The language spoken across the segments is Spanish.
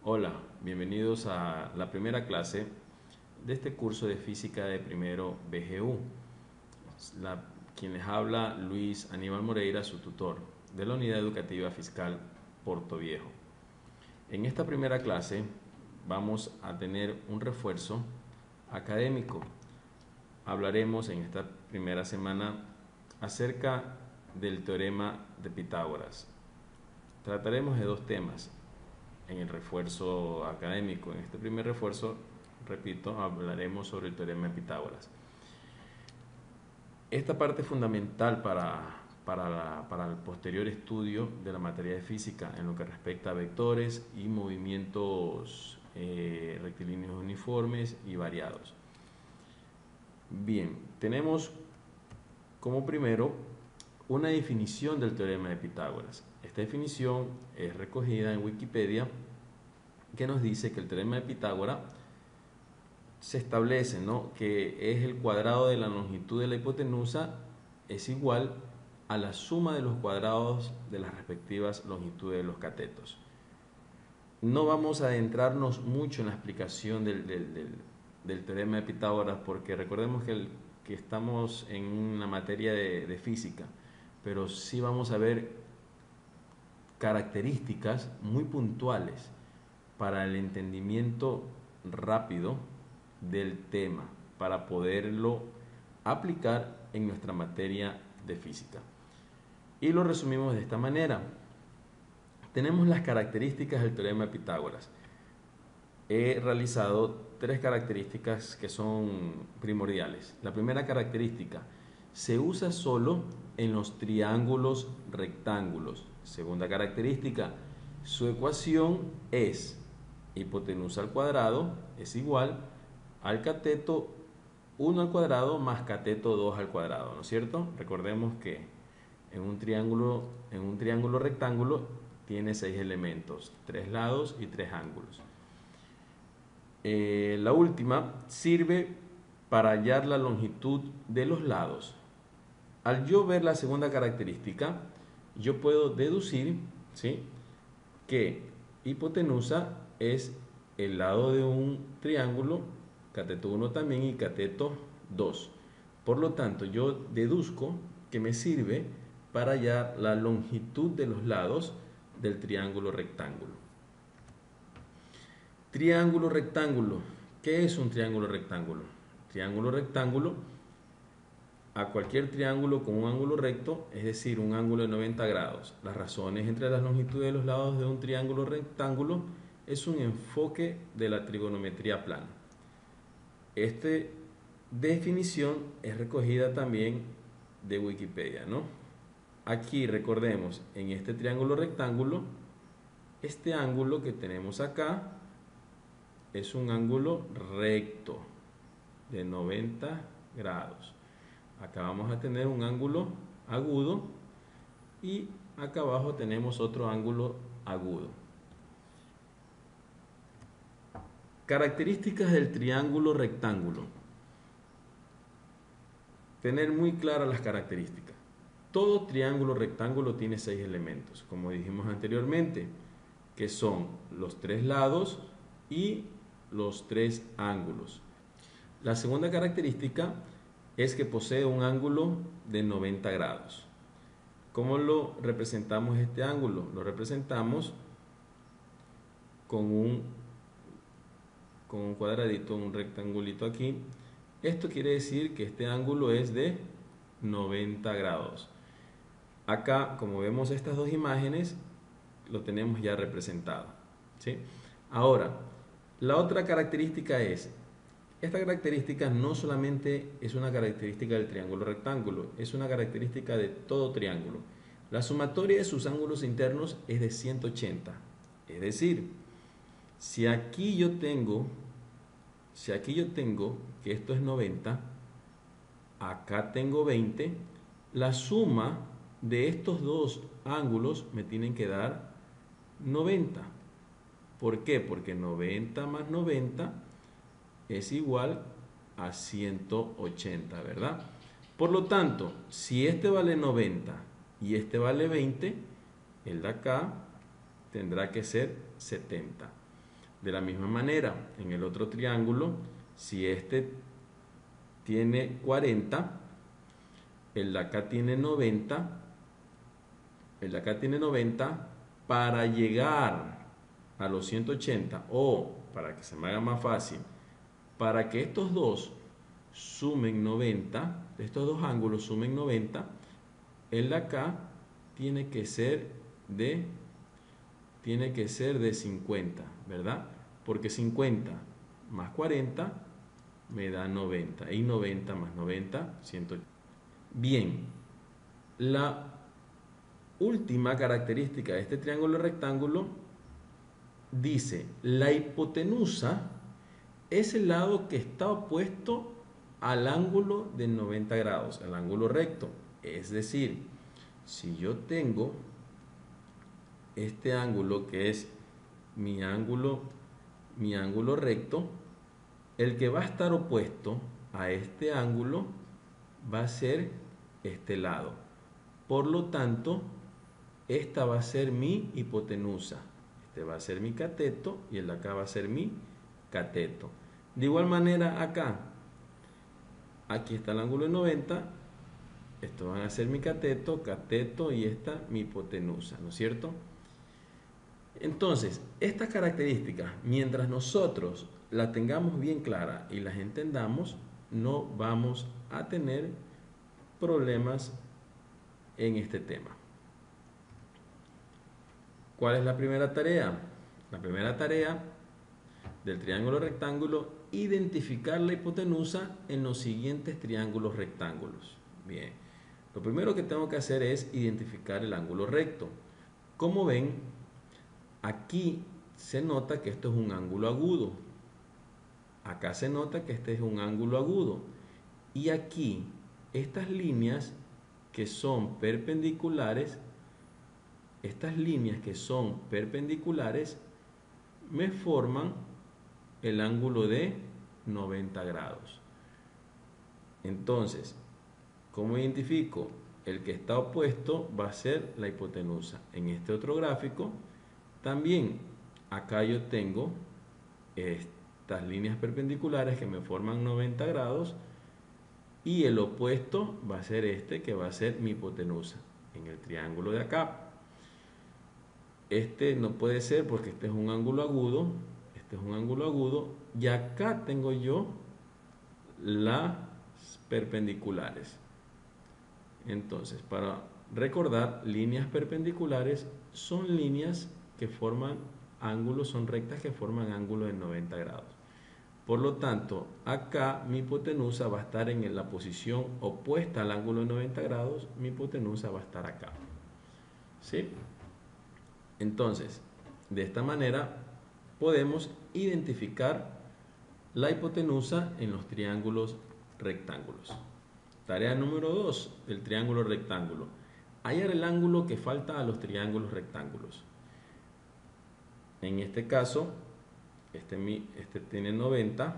Hola, bienvenidos a la primera clase de este curso de física de primero BGU. Quien les habla, Luis Aníbal Moreira, su tutor de la Unidad Educativa Fiscal Portoviejo. En esta primera clase vamos a tener un refuerzo académico. Hablaremos en esta primera semana acerca del teorema de Pitágoras. Trataremos de dos temas en el refuerzo académico. En este primer refuerzo, repito, hablaremos sobre el teorema de Pitágoras. Esta parte es fundamental para el posterior estudio de la materia de física en lo que respecta a vectores y movimientos rectilíneos uniformes y variados. Bien, tenemos como primero una definición del teorema de Pitágoras. Esta definición es recogida en Wikipedia, que nos dice que el teorema de Pitágoras se establece, ¿no?, que es el cuadrado de la longitud de la hipotenusa es igual a la suma de los cuadrados de las respectivas longitudes de los catetos. No vamos a adentrarnos mucho en la explicación del teorema de Pitágoras, porque recordemos que estamos en una materia de física, pero sí vamos a ver características muy puntuales para el entendimiento rápido del tema, para poderlo aplicar en nuestra materia de física. Y lo resumimos de esta manera. Tenemos las características del teorema de Pitágoras. He realizado tres características que son primordiales. La primera característica: se usa solo en los triángulos rectángulos. Segunda característica: su ecuación es hipotenusa al cuadrado es igual al cateto 1 al cuadrado más cateto 2 al cuadrado, ¿no es cierto? Recordemos que en un triángulo rectángulo tiene 6 elementos, 3 lados y 3 ángulos. La última sirve para hallar la longitud de los lados. Al yo ver la segunda característica, yo puedo deducir, ¿sí?, que hipotenusa es el lado de un triángulo, cateto 1 también y cateto 2. Por lo tanto, yo deduzco que me sirve para hallar la longitud de los lados del triángulo rectángulo. Triángulo rectángulo. ¿Qué es un triángulo rectángulo? Triángulo rectángulo, a cualquier triángulo con un ángulo recto, es decir, un ángulo de 90 grados. Las razones entre las longitudes de los lados de un triángulo rectángulo es un enfoque de la trigonometría plana. Esta definición es recogida también de Wikipedia, ¿no? Aquí recordemos, en este triángulo rectángulo, este ángulo que tenemos acá es un ángulo recto de 90 grados. Acá vamos a tener un ángulo agudo y acá abajo tenemos otro ángulo agudo. Características del triángulo rectángulo. Tener muy claras las características. Todo triángulo rectángulo tiene 6 elementos, como dijimos anteriormente, que son los 3 lados y los 3 ángulos. La segunda característica es que posee un ángulo de 90 grados. ¿Cómo lo representamos este ángulo? Lo representamos con un cuadradito, un rectangulito aquí. Esto quiere decir que este ángulo es de 90 grados. Acá, como vemos estas dos imágenes, lo tenemos ya representado, ¿sí? Ahora, la otra característica es, esta característica no solamente es una característica del triángulo rectángulo, es una característica de todo triángulo. La sumatoria de sus ángulos internos es de 180. Es decir, si aquí yo tengo que esto es 90, acá tengo 20, la suma de estos dos ángulos me tienen que dar 90. ¿Por qué? Porque 90 más 90 es igual a 180, ¿verdad? Por lo tanto, si este vale 90 y este vale 20, el de acá tendrá que ser 70. De la misma manera, en el otro triángulo, si este tiene 40, el de acá tiene 90, el de acá tiene 90, para llegar a los 180, o para que se me haga más fácil, para que estos dos sumen 90, estos dos ángulos sumen 90, el de acá tiene que ser de 50, ¿verdad? Porque 50 más 40 me da 90, y 90 más 90, 180. Bien, la última característica de este triángulo rectángulo dice: la hipotenusa es el lado que está opuesto al ángulo de 90 grados, al ángulo recto. Es decir, si yo tengo este ángulo que es mi ángulo recto, el que va a estar opuesto a este ángulo va a ser este lado. Por lo tanto, esta va a ser mi hipotenusa. Este va a ser mi cateto y el de acá va a ser mi cateto. De igual manera acá, aquí está el ángulo de 90, estos van a ser mi cateto, cateto y esta mi hipotenusa, ¿no es cierto? Entonces, estas características, mientras nosotros las tengamos bien claras y las entendamos, no vamos a tener problemas en este tema. ¿Cuál es la primera tarea? La primera tarea del triángulo rectángulo: identificar la hipotenusa en los siguientes triángulos rectángulos. Bien, lo primero que tengo que hacer es identificar el ángulo recto. Como ven, aquí se nota que esto es un ángulo agudo. Acá se nota que este es un ángulo agudo. Y aquí, estas líneas que son perpendiculares, me forman el ángulo de 90 grados. Entonces, ¿cómo identifico? El que está opuesto va a ser la hipotenusa. En este otro gráfico, también acá yo tengo estas líneas perpendiculares que me forman 90 grados, y el opuesto va a ser este, que va a ser mi hipotenusa en el triángulo de acá. Este no puede ser porque este es un ángulo agudo, y acá tengo yo las perpendiculares. Entonces, para recordar, líneas perpendiculares son líneas que forman ángulos, son rectas que forman ángulos de 90 grados. Por lo tanto, acá mi hipotenusa va a estar en la posición opuesta al ángulo de 90 grados, mi hipotenusa va a estar acá. ¿Sí? Entonces, de esta manera podemos identificar la hipotenusa en los triángulos rectángulos. Tarea número 2 del triángulo rectángulo: hallar el ángulo que falta a los triángulos rectángulos. En este caso, este tiene 90,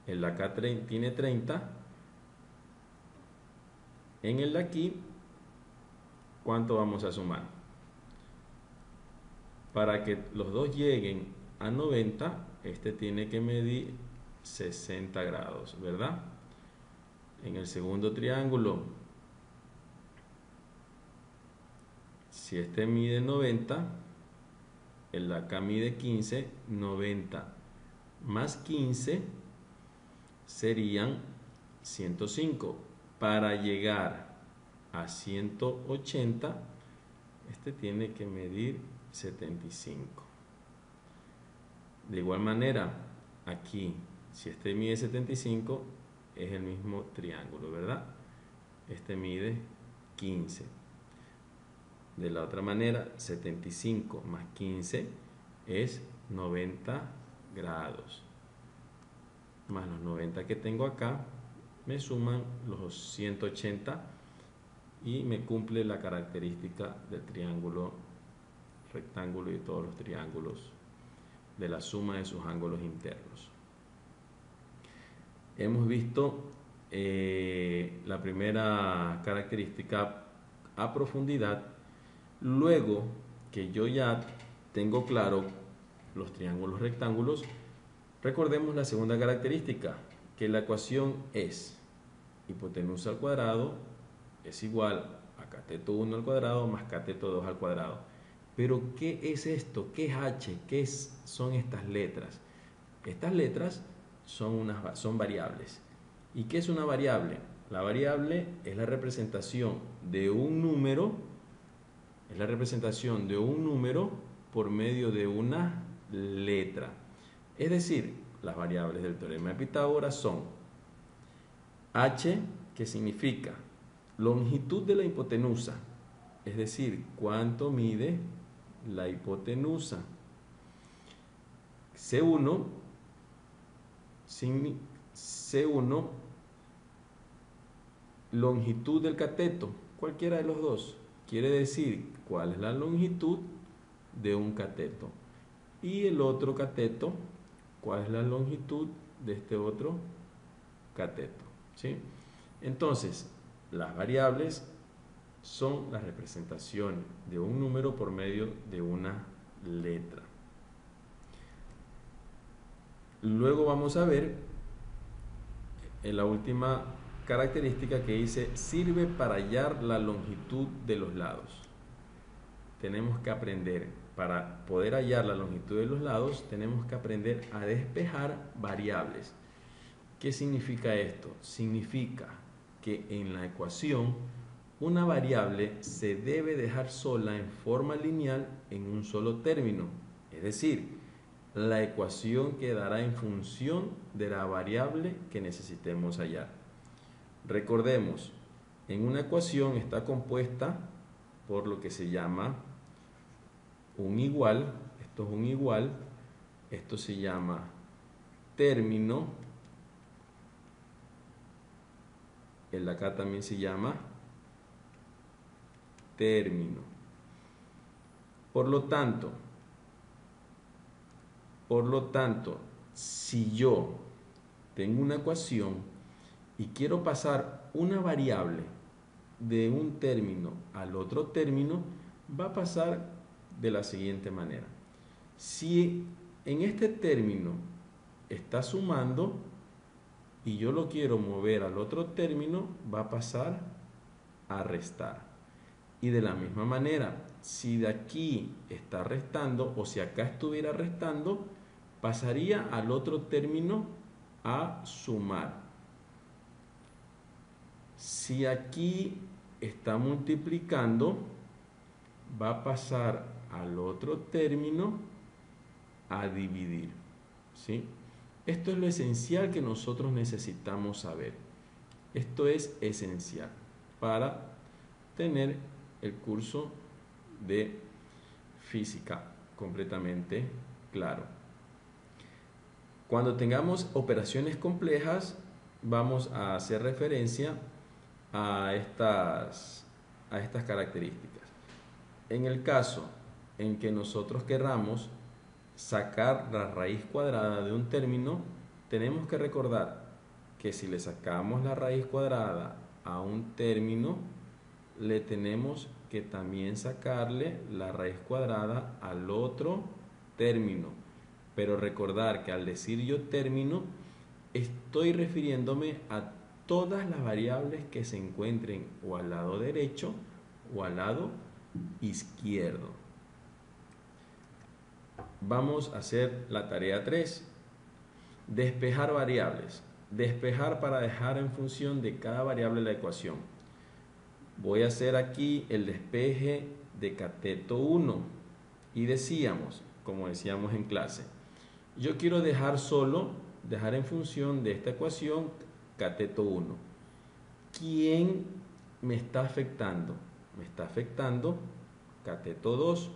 el de acá tiene 30, en el de aquí, ¿cuánto vamos a sumar? Para que los dos lleguen a 90, este tiene que medir 60 grados, ¿verdad? En el segundo triángulo, si este mide 90, el de acá mide 15, 90 más 15 serían 105. Para llegar a 180, este tiene que medir 75. De igual manera, aquí, si este mide 75, es el mismo triángulo, ¿verdad? Este mide 15. De la otra manera, 75 más 15 es 90 grados. Más los 90 que tengo acá, me suman los 180 y me cumple la característica del triángulo rectángulo y de todos los triángulos, de la suma de sus ángulos internos. Hemos visto la primera característica a profundidad. Luego que yo ya tengo claro los triángulos rectángulos, recordemos la segunda característica, que la ecuación es hipotenusa al cuadrado es igual a cateto 1 al cuadrado más cateto 2 al cuadrado. Pero ¿qué es esto? ¿Qué es h? Son estas letras? Estas letras son variables. ¿Y qué es una variable? La variable es la representación de un número, por medio de una letra. Es decir, las variables del teorema de Pitágoras son h, que significa longitud de la hipotenusa, es decir, cuánto mide la hipotenusa. C1, longitud del cateto, cualquiera de los dos, quiere decir cuál es la longitud de un cateto. Y el otro cateto, cuál es la longitud de este otro cateto, ¿sí? Entonces, las variables son la representación de un número por medio de una letra. Luego vamos a ver en la última característica que dice, sirve para hallar la longitud de los lados. Tenemos que aprender, para poder hallar la longitud de los lados, tenemos que aprender a despejar variables. ¿Qué significa esto? Significa que en la ecuación una variable se debe dejar sola en forma lineal en un solo término. Es decir, la ecuación quedará en función de la variable que necesitemos hallar. Recordemos, en una ecuación está compuesta por lo que se llama un igual. Esto es un igual. Esto se llama término. El de acá también se llama término. Por lo tanto, si yo tengo una ecuación y quiero pasar una variable de un término al otro término, va a pasar de la siguiente manera. Si en este término está sumando y yo lo quiero mover al otro término, va a pasar a restar. Y de la misma manera, si de aquí está restando o si acá estuviera restando, pasaría al otro término a sumar. Si aquí está multiplicando, va a pasar al otro término a dividir, ¿sí? Esto es lo esencial que nosotros necesitamos saber. Esto es esencial para tener el curso de física completamente claro. Cuando tengamos operaciones complejas, vamos a hacer referencia a estas características. En el caso en que nosotros querramos sacar la raíz cuadrada de un término, tenemos que recordar que si le sacamos la raíz cuadrada a un término, le tenemos que también sacarle la raíz cuadrada al otro término. Pero recordar que al decir yo término, estoy refiriéndome a todas las variables que se encuentren o al lado derecho o al lado izquierdo. Vamos a hacer la tarea 3. Despejar variables. Despejar para dejar en función de cada variable la ecuación. Voy a hacer aquí el despeje de cateto 1 y decíamos, como decíamos en clase, yo quiero dejar en función de esta ecuación cateto 1. ¿Quién me está afectando? Me está afectando cateto 2.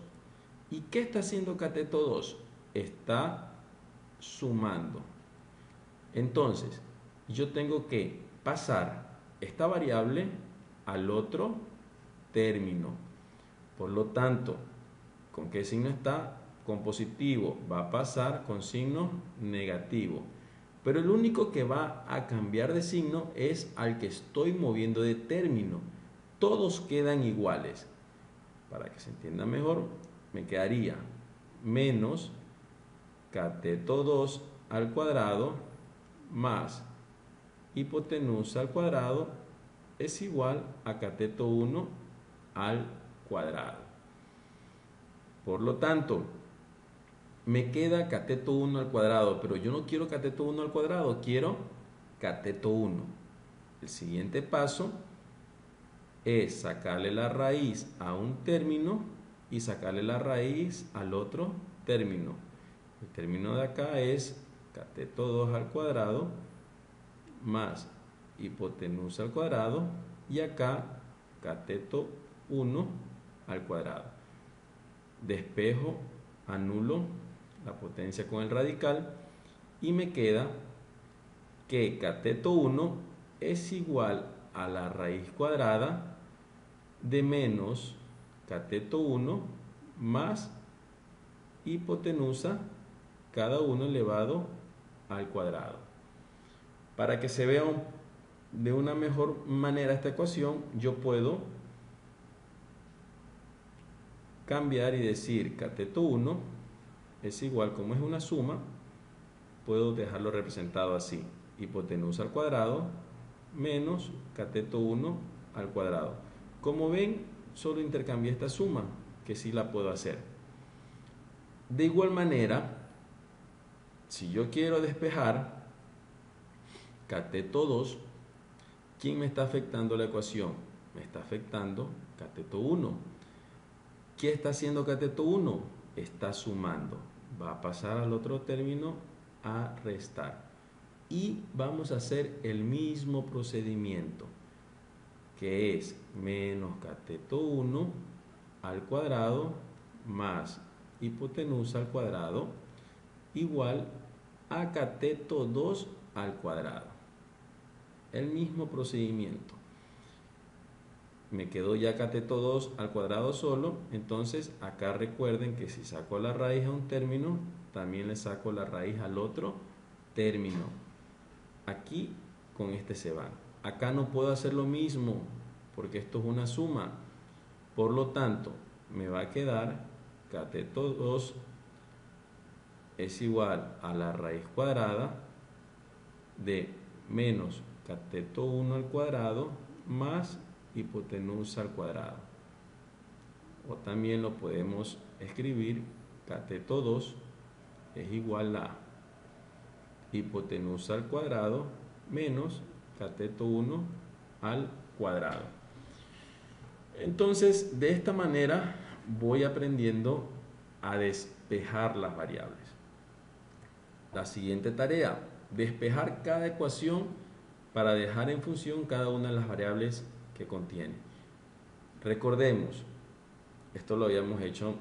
¿Y qué está haciendo cateto 2? Está sumando. Entonces, yo tengo que pasar esta variable al otro término. Por lo tanto, ¿con qué signo está? Con positivo. Va a pasar con signo negativo. Pero el único que va a cambiar de signo es al que estoy moviendo de término. Todos quedan iguales. Para que se entienda mejor, me quedaría menos cateto 2 al cuadrado más hipotenusa al cuadrado es igual a cateto 1 al cuadrado. Por lo tanto, me queda cateto 1 al cuadrado, pero yo no quiero cateto 1 al cuadrado, quiero cateto 1. El siguiente paso es sacarle la raíz a un término y sacarle la raíz al otro término. El término de acá es cateto 2 al cuadrado más hipotenusa al cuadrado y acá cateto 1 al cuadrado. Despejo, anulo la potencia con el radical y me queda que cateto 1 es igual a la raíz cuadrada de menos cateto 1 más hipotenusa cada uno elevado al cuadrado. Para que se vea de una mejor manera esta ecuación, yo puedo cambiar y decir cateto 1 es igual, como es una suma, puedo dejarlo representado así: hipotenusa al cuadrado menos cateto 1 al cuadrado. Como ven, solo intercambié esta suma, que sí la puedo hacer. De igual manera, si yo quiero despejar cateto 2, ¿quién me está afectando la ecuación? Me está afectando cateto 1. ¿Qué está haciendo cateto 1? Está sumando. Va a pasar al otro término a restar. Y vamos a hacer el mismo procedimiento, que es menos cateto 1 al cuadrado más hipotenusa al cuadrado igual a cateto 2 al cuadrado. El mismo procedimiento. Me quedó ya cateto 2 al cuadrado solo, entonces acá recuerden que si saco la raíz a un término, también le saco la raíz al otro término. Aquí con este se van. Acá no puedo hacer lo mismo porque esto es una suma. Por lo tanto, me va a quedar cateto 2 es igual a la raíz cuadrada de menos cateto 1 al cuadrado más hipotenusa al cuadrado. O también lo podemos escribir: cateto 2 es igual a hipotenusa al cuadrado menos cateto 1 al cuadrado. Entonces, de esta manera voy aprendiendo a despejar las variables. La siguiente tarea: despejar cada ecuación para dejar en función cada una de las variables que contiene. Recordemos, esto lo habíamos hecho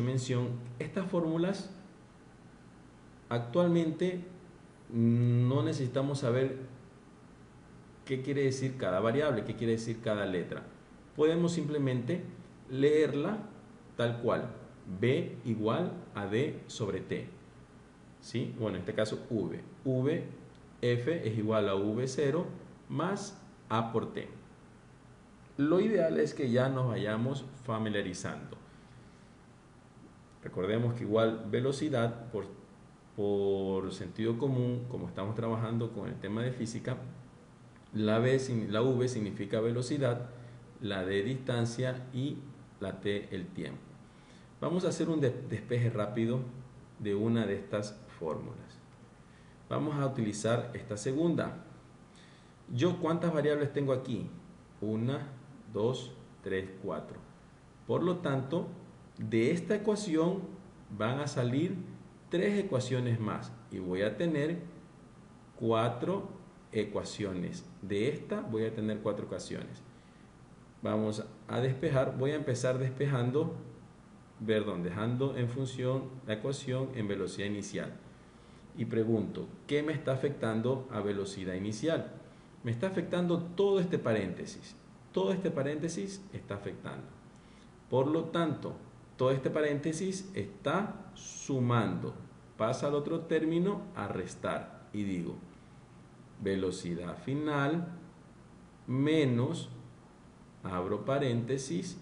mención, estas fórmulas actualmente no necesitamos saber qué quiere decir cada variable, qué quiere decir cada letra. Podemos simplemente leerla tal cual: B igual a D sobre T. ¿Sí? Bueno, en este caso V. F es igual a V0 más A por T. Lo ideal es que ya nos vayamos familiarizando. Recordemos que igual velocidad, por sentido común, como estamos trabajando con el tema de física, la V significa velocidad, la D distancia y la T el tiempo. Vamos a hacer un despeje rápido de una de estas fórmulas. Vamos a utilizar esta segunda. ¿Yo cuántas variables tengo aquí? 1, 2, 3, 4. Por lo tanto, de esta ecuación van a salir 3 ecuaciones más y voy a tener 4 ecuaciones. De esta voy a tener 4 ecuaciones. Vamos a despejar. Voy a empezar despejando, dejando en función la ecuación en velocidad inicial. Y pregunto, ¿qué me está afectando a velocidad inicial? Me está afectando todo este paréntesis. Todo este paréntesis está afectando. Por lo tanto, todo este paréntesis está sumando. Pasa al otro término a restar. Y digo, velocidad final menos, abro paréntesis,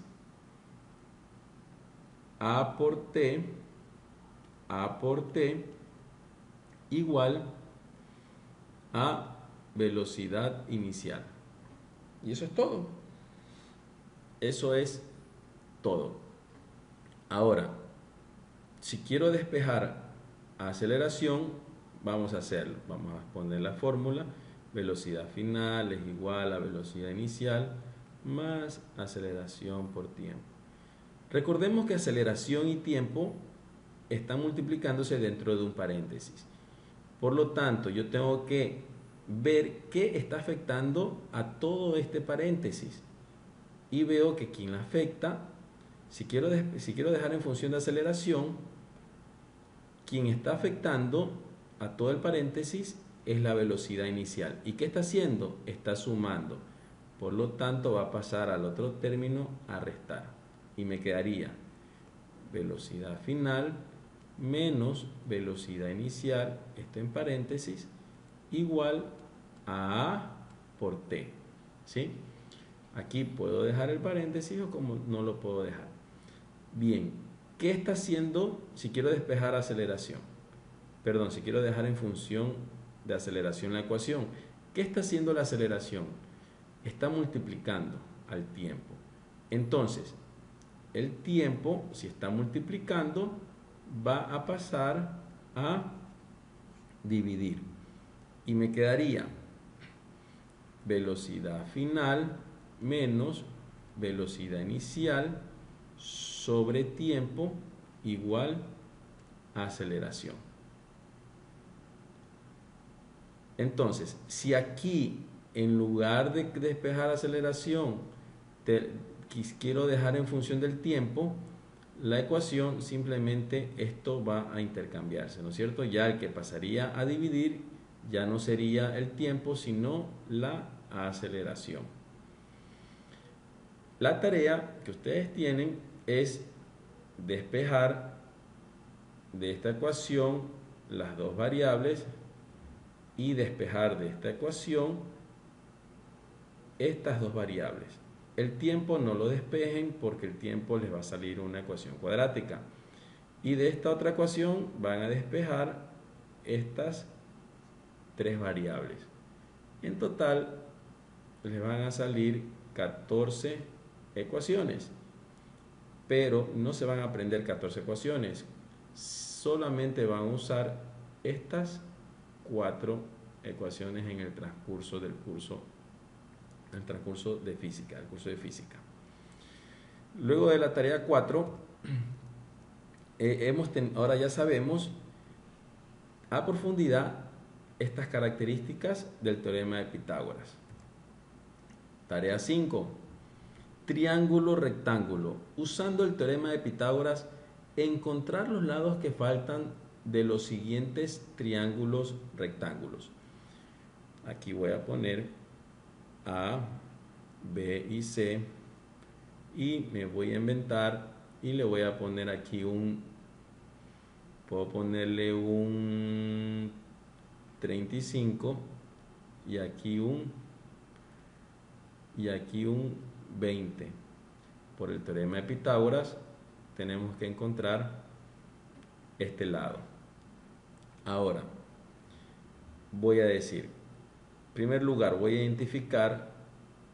A por T A por T igual a velocidad inicial. Y eso es todo. Eso es todo. Ahora, si quiero despejar aceleración, vamos a hacerlo. Vamos a poner la fórmula. Velocidad final es igual a velocidad inicial más aceleración por tiempo. Recordemos que aceleración y tiempo están multiplicándose dentro de un paréntesis. Por lo tanto, yo tengo que ver qué está afectando a todo este paréntesis. Y veo que quien la afecta, si quiero dejar en función de aceleración, quien está afectando a todo el paréntesis es la velocidad inicial. ¿Y qué está haciendo? Está sumando. Por lo tanto, va a pasar al otro término a restar. Y me quedaría velocidad final menos velocidad inicial, esto en paréntesis, igual a A por T. ¿Sí? Aquí puedo dejar el paréntesis o como no lo puedo dejar. Bien, ¿qué está haciendo si quiero despejar aceleración? Perdón, si quiero dejar en función de aceleración la ecuación. ¿Qué está haciendo la aceleración? Está multiplicando al tiempo. Entonces, el tiempo, si está multiplicando, va a pasar a dividir. Y me quedaría velocidad final menos velocidad inicial sobre tiempo igual a aceleración. Entonces, si aquí en lugar de despejar aceleración quiero dejar en función del tiempo, la ecuación simplemente esto va a intercambiarse, ¿no es cierto? Ya el que pasaría a dividir ya no sería el tiempo, sino la aceleración. La tarea que ustedes tienen es despejar de esta ecuación las dos variables y despejar de esta ecuación estas dos variables. El tiempo no lo despejen porque el tiempo les va a salir una ecuación cuadrática. Y de esta otra ecuación van a despejar estas tres variables. En total les van a salir 14 ecuaciones. Pero no se van a aprender 14 ecuaciones. Solamente van a usar estas 4 ecuaciones en el transcurso del curso. El transcurso de física, el curso de física. Luego de la tarea 4, ahora ya sabemos a profundidad estas características del teorema de Pitágoras. Tarea 5. Triángulo rectángulo. Usando el teorema de Pitágoras, encontrar los lados que faltan de los siguientes triángulos rectángulos. Aquí voy a poner A, B y C y me voy a inventar y le voy a poner aquí puedo ponerle un 35 y aquí un 20. Por el teorema de Pitágoras tenemos que encontrar este lado. Ahora voy a decir, en primer lugar voy a identificar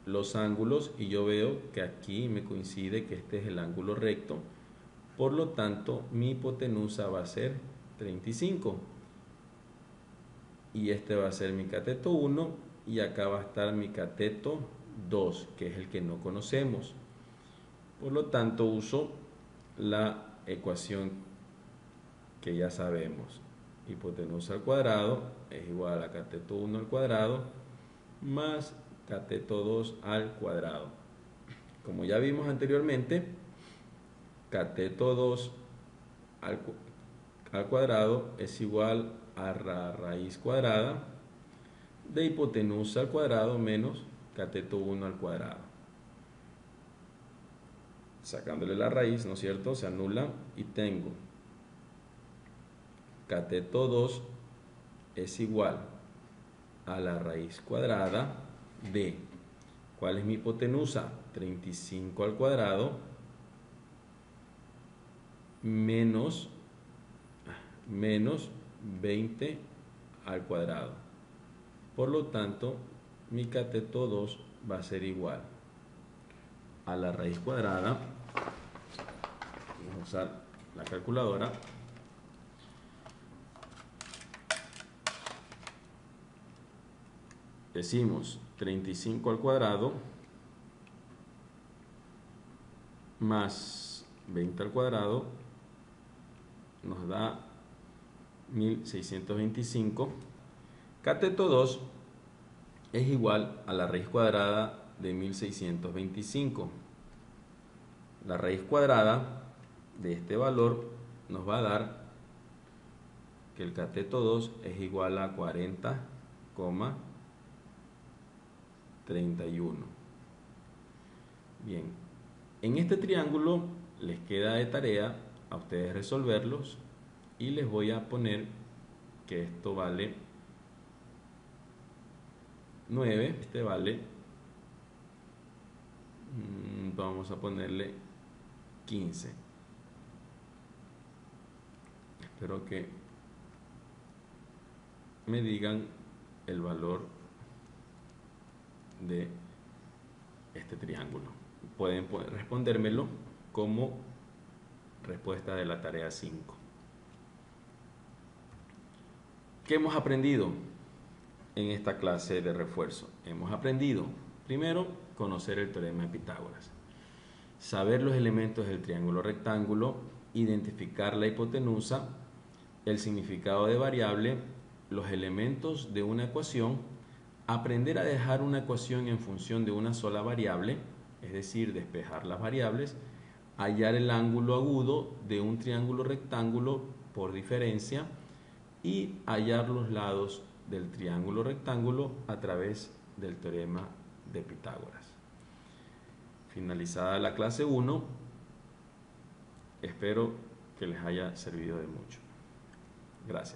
los ángulos y yo veo que aquí me coincide que este es el ángulo recto, por lo tanto mi hipotenusa va a ser 35 y este va a ser mi cateto 1 y acá va a estar mi cateto 2, que es el que no conocemos. Por lo tanto uso la ecuación que ya sabemos. Hipotenusa al cuadrado es igual a cateto 1 al cuadrado más cateto 2 al cuadrado. Como ya vimos anteriormente, cateto 2 al cuadrado es igual a la raíz cuadrada de hipotenusa al cuadrado menos cateto 1 al cuadrado. Sacándole la raíz, ¿no es cierto? Se anula y tengo cateto 2 es igual a la raíz cuadrada de, ¿cuál es mi hipotenusa? 35 al cuadrado menos, menos 20 al cuadrado. Por lo tanto, mi cateto 2 va a ser igual a la raíz cuadrada. Vamos a usar la calculadora. Decimos 35 al cuadrado más 20 al cuadrado nos da 1625. Cateto 2 es igual a la raíz cuadrada de 1625. La raíz cuadrada de este valor nos va a dar que el cateto 2 es igual a 40,31. Bien, en este triángulo les queda de tarea a ustedes resolverlos y les voy a poner que esto vale 9, este vale, vamos a ponerle 15. Espero que me digan el valor de este triángulo. Pueden respondérmelo como respuesta de la tarea 5. ¿Qué hemos aprendido en esta clase de refuerzo? Hemos aprendido, primero, conocer el teorema de Pitágoras, saber los elementos del triángulo rectángulo, identificar la hipotenusa, el significado de variable, los elementos de una ecuación, aprender a dejar una ecuación en función de una sola variable, es decir, despejar las variables, hallar el ángulo agudo de un triángulo rectángulo por diferencia y hallar los lados del triángulo rectángulo a través del teorema de Pitágoras. Finalizada la clase 1, espero que les haya servido de mucho. Gracias.